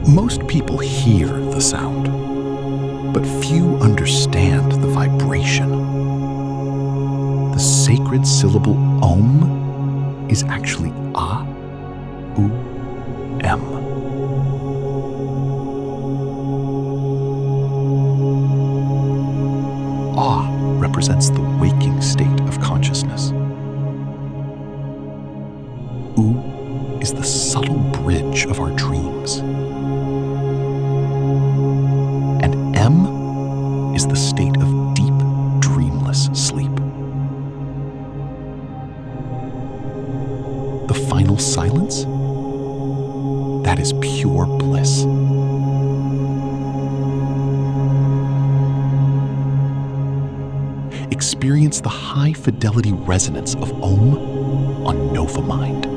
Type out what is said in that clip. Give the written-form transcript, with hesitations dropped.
Most people hear the sound, but few understand the vibration. The sacred syllable Om is actually A, U, M. A represents the waking state of consciousness. U is the subtle bridge of our dreams. And M is the state of deep, dreamless sleep. The final silence? That is pure bliss. Experience the high-fidelity resonance of Om on NOVUMIND.